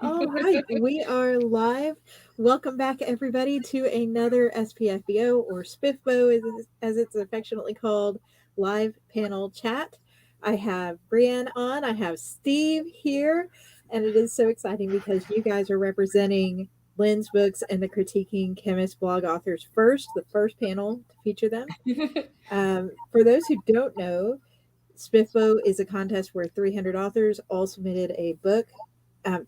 All right, we are live. Welcome back, everybody, to another SPFBO or SPFBO, as it's affectionately called, live panel chat. I have Brienne on, I have Steve here, and it is so exciting because you guys are representing Lynn's books and the Critiquing Chemist blog authors first, the first panel to feature them. For those who don't know, SPFBO is a contest where 300 authors all submitted a book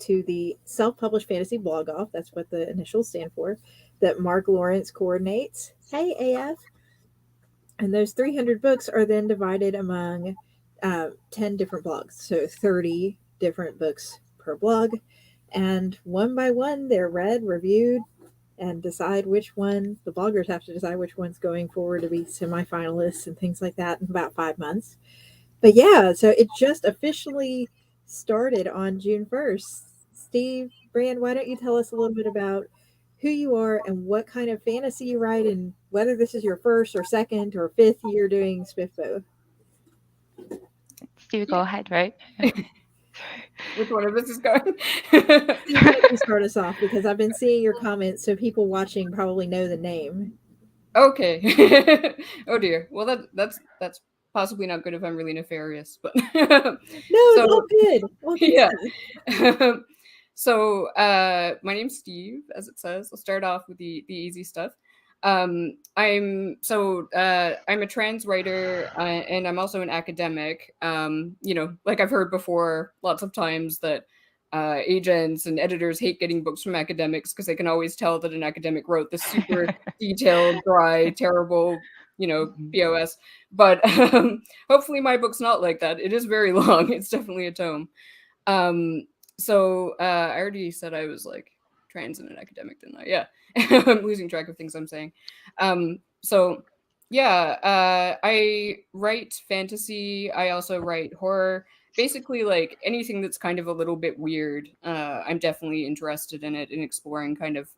to the self-published fantasy blog off. That's what the initials stand for. That Mark Lawrence coordinates. Hey, AF. And those 300 books are then divided among 10 different blogs. So 30 different books per blog. And one by one, they're read, reviewed, and decide which one, the bloggers have to decide which one's going forward to be semifinalists and things like that in about 5 months. But yeah, so it just officially started on June 1st. Steve, Brand, why don't you tell us a little bit about who you are and what kind of fantasy you write and whether this is your first or second or fifth year doing SPFBO? Steve, go ahead, right? Which one of us is going? Steve, why don't you start us off because I've been seeing your comments, so people watching probably know the name. Okay. Oh dear. Well, that's possibly not good if I'm really nefarious, but no, it's all good. All good. Yeah. So my name's Steve, as it says. I'll start off with the easy stuff. I'm a trans writer and I'm also an academic. Like I've heard before lots of times that agents and editors hate getting books from academics because they can always tell that an academic wrote this super detailed, dry, terrible, BOS. But hopefully my book's not like that. It is very long. It's definitely a tome. I already said I was like trans and an academic, didn't I? Yeah. I'm losing track of things I'm saying. I write fantasy. I also write horror. Basically, like anything that's kind of a little bit weird. I'm definitely interested in it, in exploring kind of,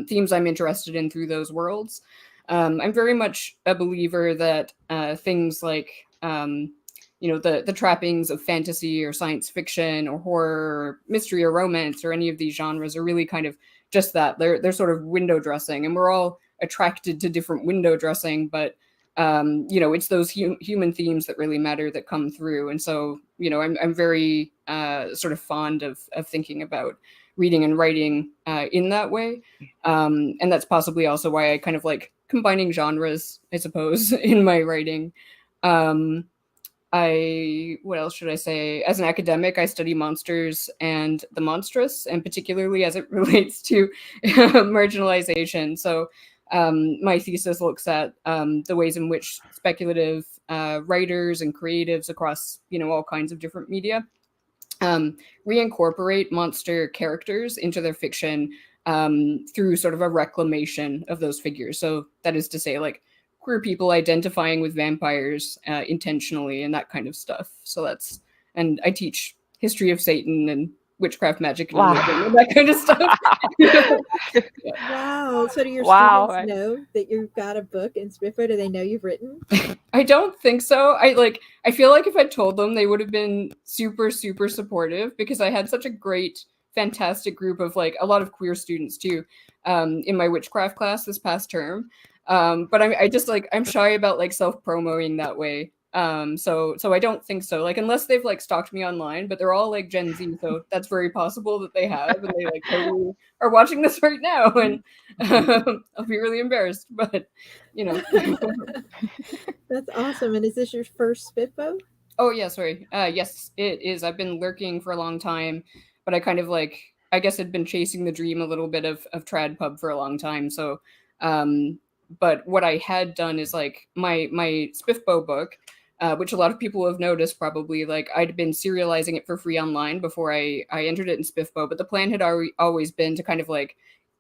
themes I'm interested in through those worlds. I'm very much a believer that things like, the trappings of fantasy or science fiction or horror or mystery or romance or any of these genres are really kind of just that. They're sort of window dressing, and we're all attracted to different window dressing, but it's those human themes that really matter that come through. And so, I'm very sort of fond of thinking about reading and writing in that way. And that's possibly also why I kind of like combining genres, I suppose, in my writing. What else should I say? As an academic, I study monsters and the monstrous, and particularly as it relates to marginalization. So my thesis looks at the ways in which speculative writers and creatives across, all kinds of different media reincorporate monster characters into their fiction through sort of a reclamation of those figures. So that is to say, like, queer people identifying with vampires intentionally and that kind of stuff. So and I teach history of Satan and witchcraft, magic, and religion and that kind of stuff. Wow. So do your students know that you've got a book in SPFBO? Do they know you've written? I don't think so. I feel like if I told them, they would have been super, super supportive because I had such a great, fantastic group of like a lot of queer students too in my witchcraft class this past term. But I'm shy about like self-promoting that way. So I don't think so. Like, unless they've like stalked me online, but they're all like Gen Z, so that's very possible that they have, and they like totally are watching this right now, and I'll be really embarrassed. But that's awesome. And is this your first SPFBO? Oh yeah, sorry. Yes, it is. I've been lurking for a long time, but I kind of I guess had been chasing the dream a little bit of trad pub for a long time. So but what I had done is like my SPFBO book, which a lot of people have noticed probably, like I'd been serializing it for free online before I entered it in SPFBO, but the plan had always been to kind of like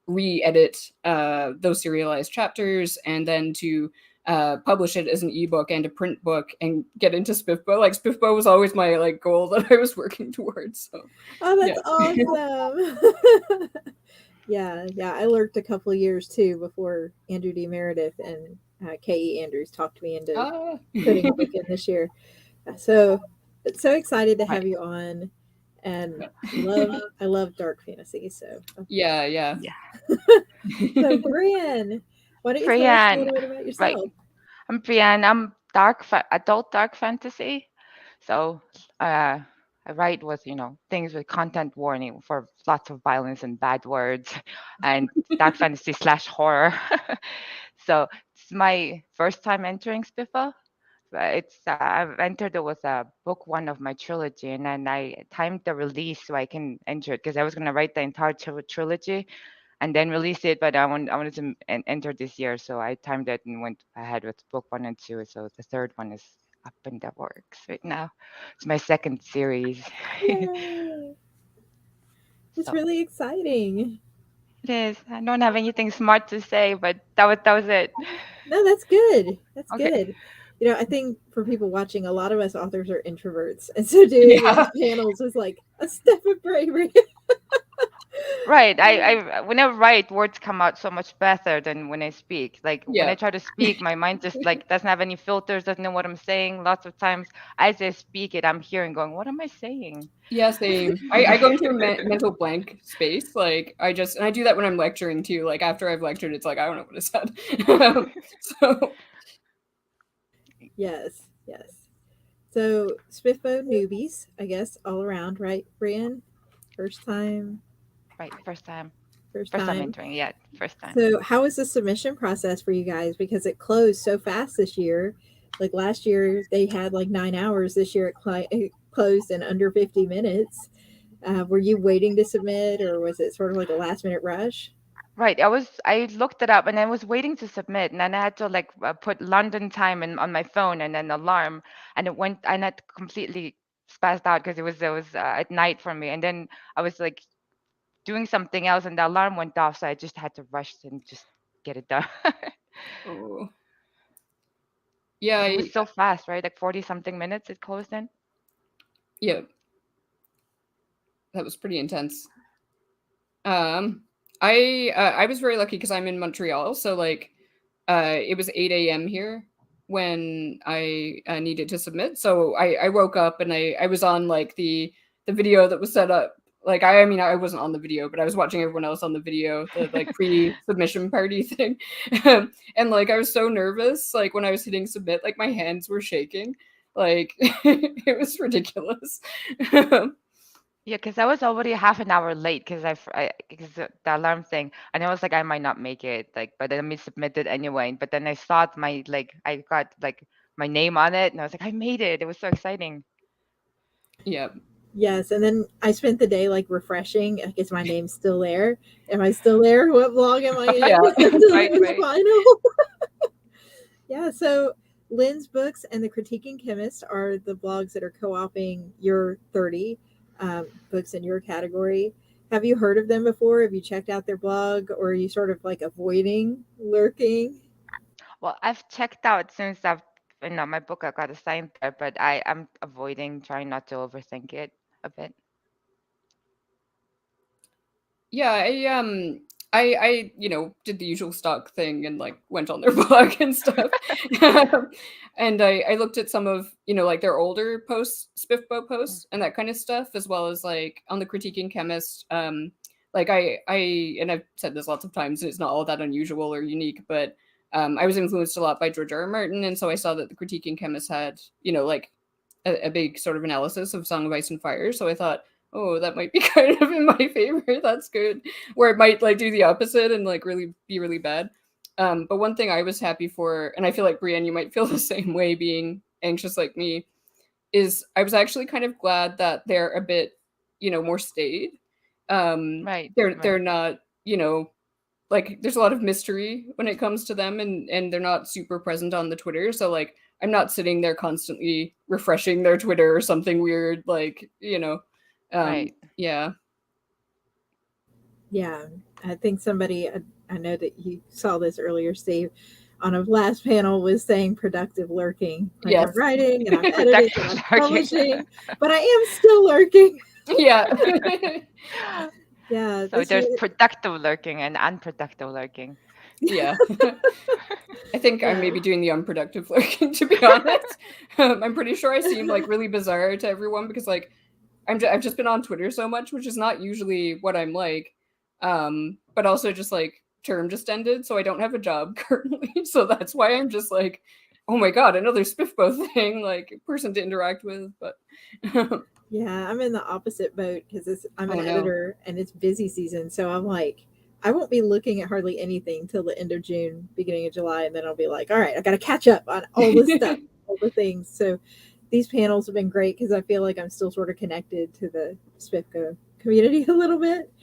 re-edit those serialized chapters and then to publish it as an ebook and a print book and get into SPFBO. Like SPFBO was always my like goal that I was working towards. So that's awesome. Yeah, I lurked a couple of years too before Andrew D. Meredith and K.E. Andrews talked me into putting a book in this year. So excited to have you on. and I love dark fantasy. So Yeah, yeah. Yeah. so Brian, why don't you tell us a Brienne, little bit about right. yourself? I'm Brienne. I'm adult dark fantasy. So I write with, things with content warning for lots of violence and bad words and dark fantasy slash horror. So it's my first time entering SPFBO. I've entered it with book one of my trilogy, and then I timed the release so I can enter it because I was going to write the entire trilogy and then release it, but I wanted to enter this year, so I timed it and went ahead with book one and two. So the third one is up in the works right now. It's my second series. Yay! It's So really exciting. it is. I don't have anything smart to say, but that was it. No, that's good. That's Okay. good. I think for people watching, a lot of us authors are introverts, and so doing Yeah. these panels was like a step of bravery. Right. I when I write, words come out so much better than when I speak. Like when I Yeah. try to speak, my mind just like doesn't have any filters, doesn't know what I'm saying. Lots of times as I speak it, I'm hearing going, what am I saying? Yeah, same. I go into a mental blank space. Like and I do that when I'm lecturing too. Like after I've lectured, it's like I don't know what I said. So Yes, yes. So SPFBO newbies, I guess, all around, right, Brian? First time, Right. First time. first First time time. entering. Yeah, first time. So how was the submission process for you guys? Because it closed so fast this year. Like last year, they had like 9 hours. This year, it closed in under 50 minutes. Were you waiting to submit, or was it sort of like a last minute rush? Right. I looked it up and I was waiting to submit and then I had to like put London time on my phone and then alarm and it went and it completely spazzed out because it was at night for me and then I was like doing something else and the alarm went off so I just had to rush and just get it done. oh. Yeah, But it was so fast, right? Like 40 something minutes it closed in. yeah, that was pretty intense. Um I was very lucky because I'm in Montreal, so like it was 8 a.m. here when I needed to submit. So I woke up and I was on like the video that was set up. Like I mean I wasn't on the video, but I was watching everyone else on the video, the like pre-submission party thing. And like I was so nervous like when I was hitting submit, like my hands were shaking. Like it was ridiculous. Yeah, because I was already half an hour late because the alarm thing, and I was like, I might not make it, like, but then I submitted anyway. But then I saw I got like my name on it, and I was like, I made it. It was so exciting. Yeah. Yes, and then I spent the day like refreshing. Like, is my name still there? Am I still there? What blog am I in? Yeah. Until Right, it was right. final. Yeah, so Lynn's books and the Critiquing Chemist are the blogs that are co-oping your 30 books in your category. Have you heard of them before? Have you checked out their blog, or are you sort of like avoiding lurking? Well, I've checked out since my book I got assigned there, but I'm avoiding trying not to overthink it a bit. Yeah, I did the usual stock thing and like went on their blog and stuff. And I looked at some of, like their older posts, SPFBO Mm. posts and that kind of stuff, as well as like on the Critiquing Chemist. Like I and I've said this lots of times and it's not all that unusual or unique, but I was influenced a lot by George R. R. Martin, and so I saw that the Critiquing Chemist had, like a big sort of analysis of Song of Ice and Fire. So I thought, oh, that might be kind of in my favor. That's good. Where it might like do the opposite and like really be really bad. But one thing I was happy for, and I feel like Brienne, you might feel the same way, being anxious like me, is I was actually kind of glad that they're a bit, more staid. Right, They're right, not, like there's a lot of mystery when it comes to them, and they're not super present on the Twitter. So like I'm not sitting there constantly refreshing their Twitter or something weird, like, right. yeah. Yeah, I think I know that you saw this earlier, Steve, on a last panel was saying productive lurking. Like I'm Yes. writing and I'm editing and Productive I'm lurking. publishing, but I am still lurking. Yeah. Yeah, So this there's year, productive lurking and unproductive lurking. Yeah. I think I'm yeah. maybe doing the unproductive lurking, to be honest. I'm pretty sure I seem like really bizarre to everyone because like I've just been on Twitter so much, which is not usually what I'm like. But also just like term just ended, so I don't have a job currently. So that's why I'm just like, oh my god, another SPFBO thing, like person to interact with. But Yeah, I'm in the opposite boat because I'm an oh no. editor and it's busy season. So I'm like, I won't be looking at hardly anything till the end of June, beginning of July, and then I'll be like, all right, I got to catch up on all this stuff, all the things. So these panels have been great because I feel like I'm still sort of connected to the SPFCO community a little bit.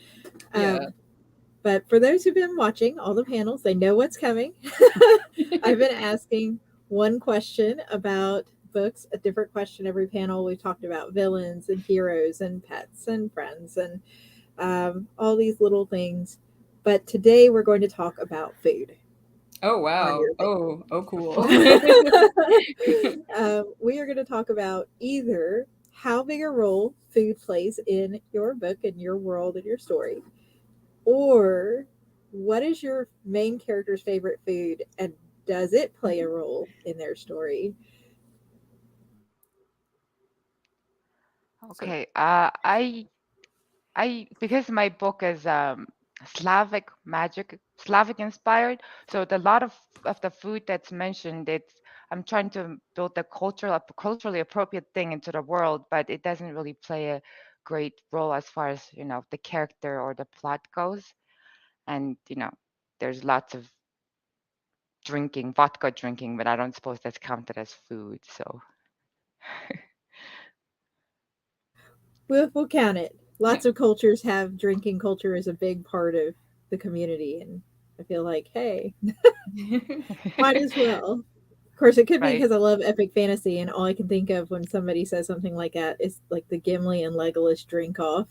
Yeah. But for those who've been watching all the panels, they know what's coming. I've been asking one question about books, a different question every panel. We've talked about villains and heroes and pets and friends and all these little things. But today we're going to talk about food Oh on wow. your panel. Oh cool. Food. We are going to talk about either how big a role food plays in your book and your world and your story, or what is your main character's favorite food and does it play a role in their story? So Okay. I because my book is Slavic inspired, so the lot of the food that's mentioned, it's I'm trying to build the culturally appropriate thing into the world, but it doesn't really play a great role as far as the character or the plot goes. And there's lots of drinking, vodka drinking, but I don't suppose that's counted as food. So We'll count it. Lots of cultures have drinking culture as a big part of the community, and I feel like, hey, might as well. Of course, it could be right. because I love epic fantasy, and all I can think of when somebody says something like that is like the Gimli and Legolas drink off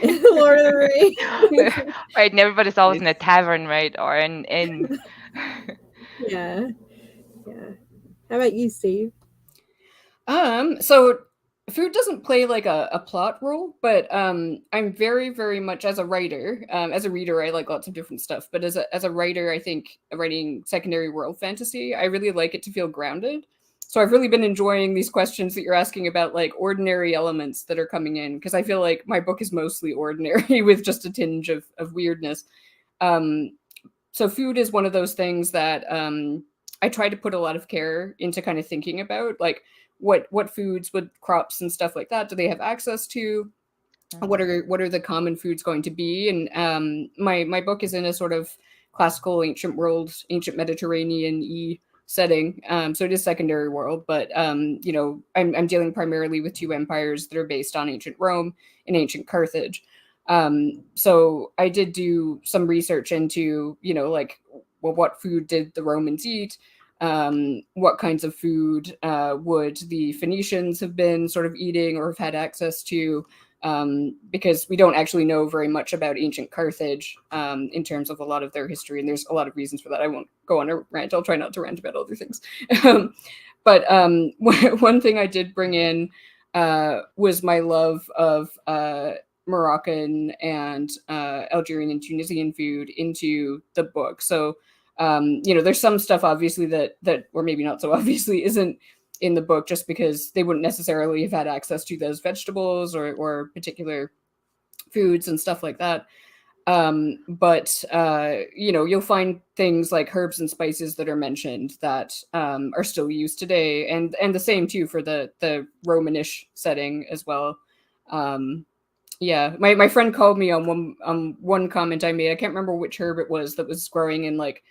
in Lord of the Rings. Right, and everybody's always in a nice. tavern, right? Or in Yeah, yeah. How about you, Steve? So food doesn't play like a plot role, but I'm very, very much as a writer, as a reader, I like lots of different stuff. But as a writer, I think writing secondary world fantasy, I really like it to feel grounded. So I've really been enjoying these questions that you're asking about like ordinary elements that are coming in, because I feel like my book is mostly ordinary with just a tinge of weirdness. Um, so food is one of those things that I try to put a lot of care into kind of thinking about, like what foods, what crops and stuff like that do they have access to? What are the common foods going to be? And my book is in a sort of classical ancient world, ancient Mediterranean setting. So it is secondary world, but I'm dealing primarily with two empires that are based on ancient Rome and ancient Carthage. So I did do some research into, like, well, what food did the Romans eat? What kinds of food would the Phoenicians have been sort of eating or have had access to? Because we don't actually know very much about ancient Carthage in terms of a lot of their history, and there's a lot of reasons for that. I won't go on a rant. I'll try not to rant about other things. But one thing I did bring in was my love of Moroccan and Algerian and Tunisian food into the book. So there's some stuff obviously that or maybe not so obviously isn't in the book, just because they wouldn't necessarily have had access to those vegetables or particular foods and stuff like that. But you'll find things like herbs and spices that are mentioned that are still used today, and the same too for the Romanish setting as well. Um, yeah, my friend called me on one comment I made. I can't remember which herb it was that was growing in like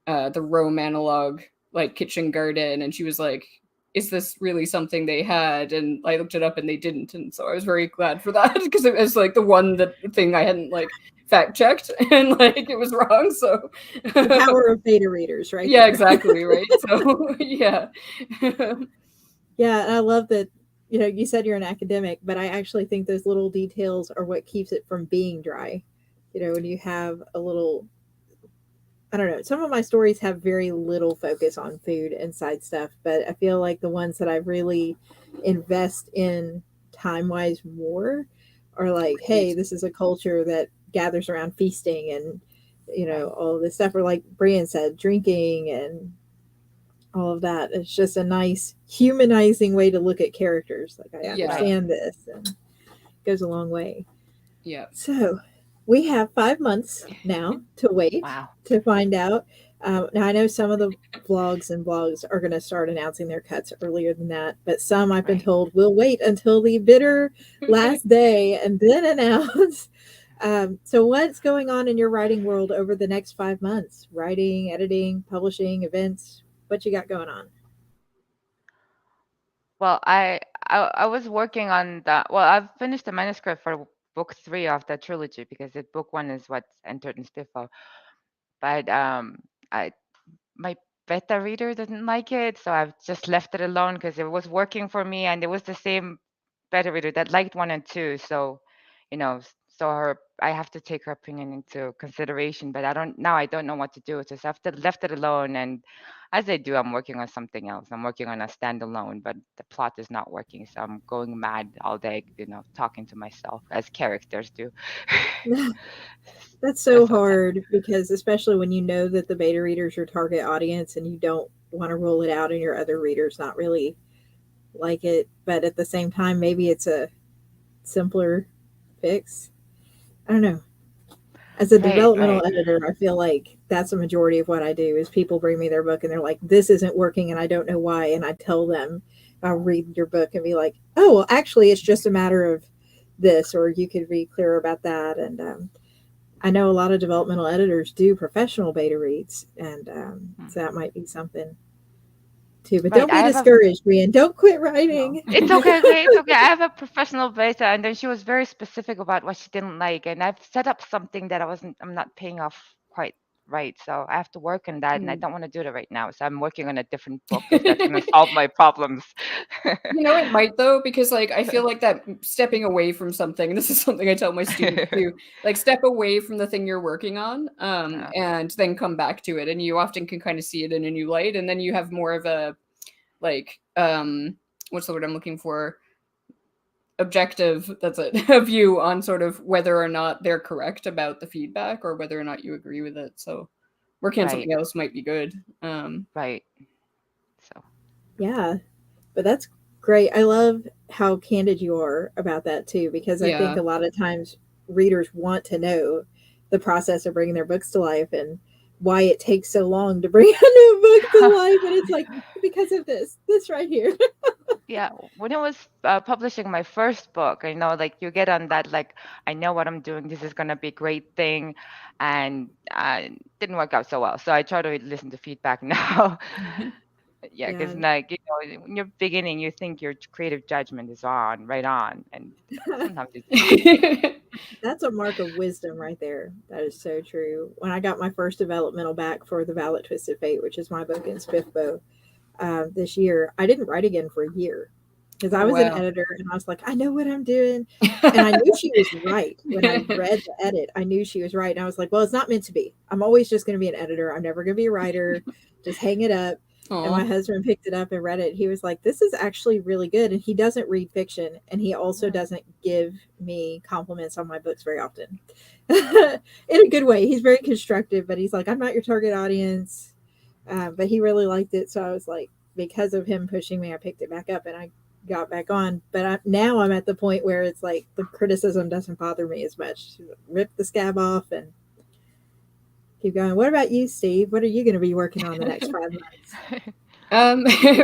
the Rome analog like kitchen garden, and she was like, is this really something they had? And I looked it up and they didn't, and so I was very glad for that, because it was like the thing I hadn't like fact checked and like it was wrong. So The power of beta readers, right yeah, there. exactly, right. So yeah. Yeah, and I love that. You said you're an academic, but I actually think those little details are what keeps it from being dry. When you have a little, I don't know, some of my stories have very little focus on food and side stuff, but I feel like the ones that I really invest in time wise more are like, hey, Right. this is a culture that gathers around feasting and, right. all this stuff, or like Brian said, drinking and all of that. It's just a nice humanizing way to look at characters. Like, I Yeah. Right. understand this. And goes a long way. Yeah. So we have 5 months now to wait Wow. to find out. Now I know some of the vlogs and blogs are going to start announcing their cuts earlier than that, but some I've been Right. told will wait until the bitter last day and then announce. So what's going on in your writing world over the next 5 months? Writing, editing, publishing, events. What you got going on? Well, I was working on that. Well, I've finished the manuscript for book 3 of the trilogy because book 1 is what's entered in SPFBO. But I my beta reader didn't like it, so I've just left it alone because it was working for me, and it was the same beta reader that liked 1 and 2. So, so I have to take her opinion into consideration. But I don't know what to do. So I've left it alone, and as I do, I'm working on something else. I'm working on a standalone, but the plot is not working, so I'm going mad all day, talking to myself as characters do. That's so That's what's hard because especially when you know that the beta reader's your target audience and you don't want to roll it out and your other readers not really like it, but at the same time maybe it's a simpler fix. I don't know. As a right, developmental right. editor, I feel like that's a majority of what I do is people bring me their book and they're like, this isn't working and I don't know why. And I tell them, I'll read your book and be like, oh, well, actually, it's just a matter of this, or you could be clearer about that. And I know a lot of developmental editors do professional beta reads, and Hmm. so that might be something too. But Right. don't I be have a discouraged, Brian. Don't quit No. writing. It's okay, okay, it's okay. I have a professional beta, and then she was very specific about what she didn't like, and I've set up something that I'm not paying off quite right, so I have to work on that, and I Mm. don't want to do that right now. So I'm working on a different book because that's gonna solve my problems. It might though, because like I feel like that stepping away from something, this is something I tell my students too, like step away from the thing you're working on, Uh, and then come back to it. And you often can kind of see it in a new light, and then you have more of a like what's the word I'm looking for? Objective, that's it, a view on sort of whether or not they're correct about the feedback or whether or not you agree with it. So working on right, something else might be good. right. So Yeah, but that's great. I love how candid you are about that too, because I think Yeah. a lot of times readers want to know the process of bringing their books to life and why it takes so long to bring a new book to life. And it's like, because of this right here. yeah, when I was publishing my first book, like you get on that, like, I know what I'm doing. This is gonna be a great thing, and it didn't work out so well. So I try to listen to feedback now. Yeah, because Yeah. like when you're beginning, you think your creative judgment is right on, and sometimes it's not. That's a mark of wisdom right there. That is so true. When I got my first developmental back for The Violet Twisted Fate, which is my book in SPFBO, this year, I didn't write again for a year because I Oh was an wow. editor and I was like, I know what I'm doing. And I knew she was right. When I read the edit, I knew she was right. And I was like, well, it's not meant to be. I'm always just going to be an editor. I'm never going to be a writer. Just hang it up. And Aw. my husband picked it up and read it. He was like, this is actually really good. And he doesn't read fiction. And he also doesn't give me compliments on my books very often in a good way. He's very constructive, but he's like, I'm not your target audience. But he really liked it. So I was like, because of him pushing me, I picked it back up and I got back on. But now I'm at the point where it's like the criticism doesn't bother me as much. Rip the scab off and keep going. What about you, Steve? What are you going to be working on the next 5 months?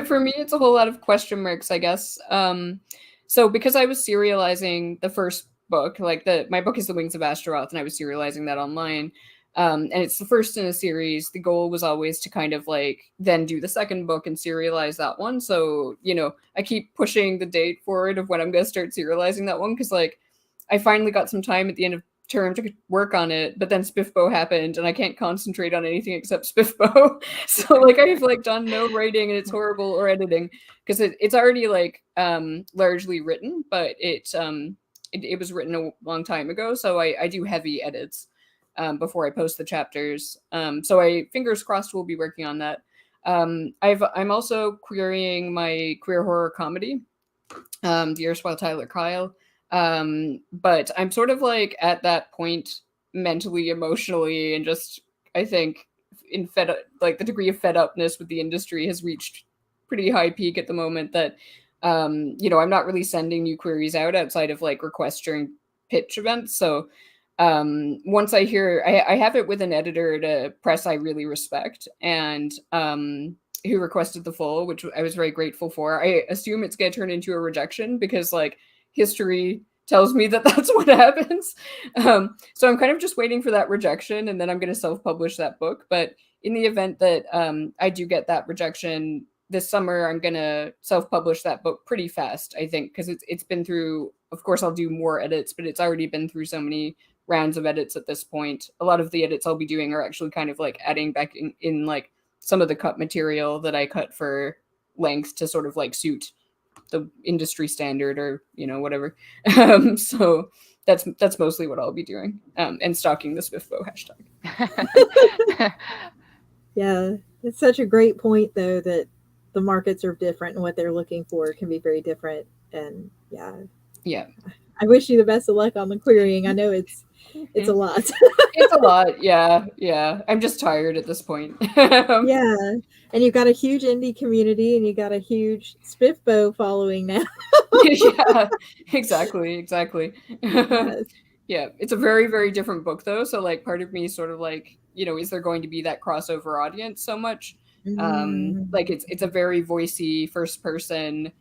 For me, it's a whole lot of question marks, I guess. So because I was serializing the first book, like my book is The Wings of Astaroth, and I was serializing that online. And it's the first in a series. The goal was always to kind of like then do the second book and serialize that one. So, I keep pushing the date forward of when I'm going to start serializing that one because, like, I finally got some time at the end of term to work on it, but then SPFBO happened and I can't concentrate on anything except SPFBO. So like I've like done no writing and it's horrible, or editing, because it's already like largely written, but it was written a long time ago. So I do heavy edits before I post the chapters. So I fingers crossed we'll be working on that. I'm also querying my queer horror comedy, The Erstwhile Tyler Kyle. But I'm sort of like at that point mentally, emotionally, and just I think in like the degree of fed upness with the industry has reached pretty high peak at the moment that I'm not really sending new queries out outside of like requests during pitch events. So once I hear, I have it with an editor at a press I really respect, and who requested the full, which I was very grateful for. I assume it's going to turn into a rejection because like history tells me that that's what happens. So I'm kind of just waiting for that rejection, and then I'm going to self-publish that book. But in the event that I do get that rejection this summer, I'm going to self-publish that book pretty fast, I think, because it's been through, of course, I'll do more edits, but it's already been through so many rounds of edits at this point. A lot of the edits I'll be doing are actually kind of like adding back in like some of the cut material that I cut for length to sort of like suit the industry standard or, whatever. So that's mostly what I'll be doing, and stalking the SPFBO hashtag. Yeah, it's such a great point, though, that the markets are different and what they're looking for can be very different. And yeah, I wish you the best of luck on the querying. I know it's a lot. It's a lot. Yeah. I'm just tired at this point. Yeah, and you've got a huge indie community, and you got a huge SPFBO following now. Yeah, exactly. Yes. Yeah, it's a very, very different book though. So like part of me is sort of like, is there going to be that crossover audience so much? Like it's a very voicey, first person,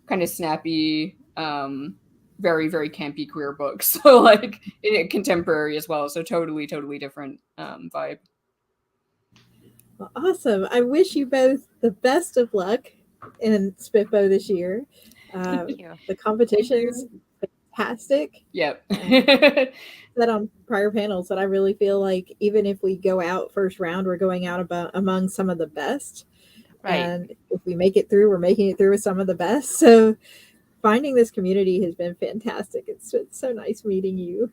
kind of snappy, very, very campy queer book. So like contemporary as well. So totally, totally different vibe. Well, awesome. I wish you both the best of luck in SPFBO this year. The competition's fantastic. Yep. That on prior panels that I really feel like even if we go out first round, we're going out among some of the best. Right. And if we make it through, we're making it through with some of the best. So finding this community has been fantastic. It's so nice meeting you.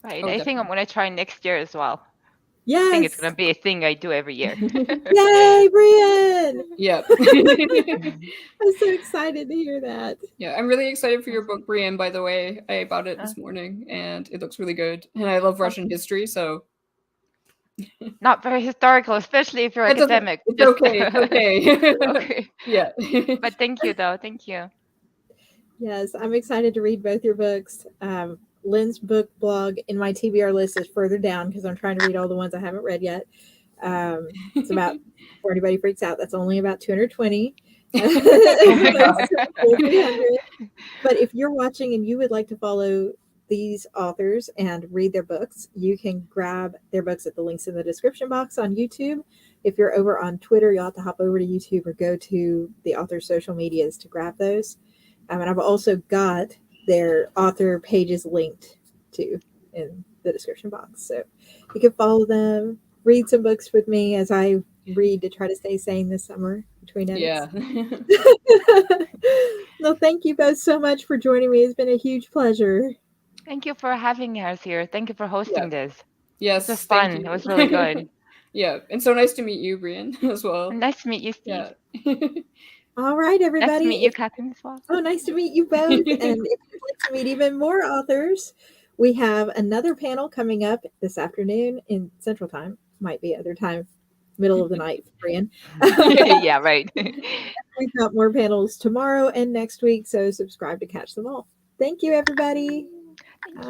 Right. I think I'm going to try next year as well. Yes. I think it's going to be a thing I do every year. Yay, Brian! Yep. I'm so excited to hear that. Yeah, I'm really excited for your book, Brienne, by the way. I bought it this morning, and it looks really good. And I love Russian history, so... Not very historical, especially if you're academic. It's okay, okay. Okay. Yeah. But thank you, though. Thank you. Yes, I'm excited to read both your books. Lynn's book blog in my TBR list is further down because I'm trying to read all the ones I haven't read yet. It's about, before anybody freaks out, that's only about 220. Oh but if you're watching and you would like to follow these authors and read their books, you can grab their books at the links in the description box on YouTube. If you're over on Twitter, you'll have to hop over to YouTube or go to the author's social medias to grab those. And I've also got their author pages linked to in the description box. So you can follow them, read some books with me as I read to try to stay sane this summer between edits. Yeah. Well, thank you both so much for joining me. It's been a huge pleasure. Thank you for having us here. Thank you for hosting this. Yes. It was fun. It was really good. Yeah. And so nice to meet you, Brienne, as well. Nice to meet you, Steve. Yeah. All right, everybody. Nice to meet you, Katherine, as well. Oh, nice to meet you both. And if you'd like to meet even more authors, we have another panel coming up this afternoon in Central Time. Might be other time, middle of the night, Brian. Yeah, right. We've got more panels tomorrow and next week, so subscribe to catch them all. Thank you, everybody. Thank you.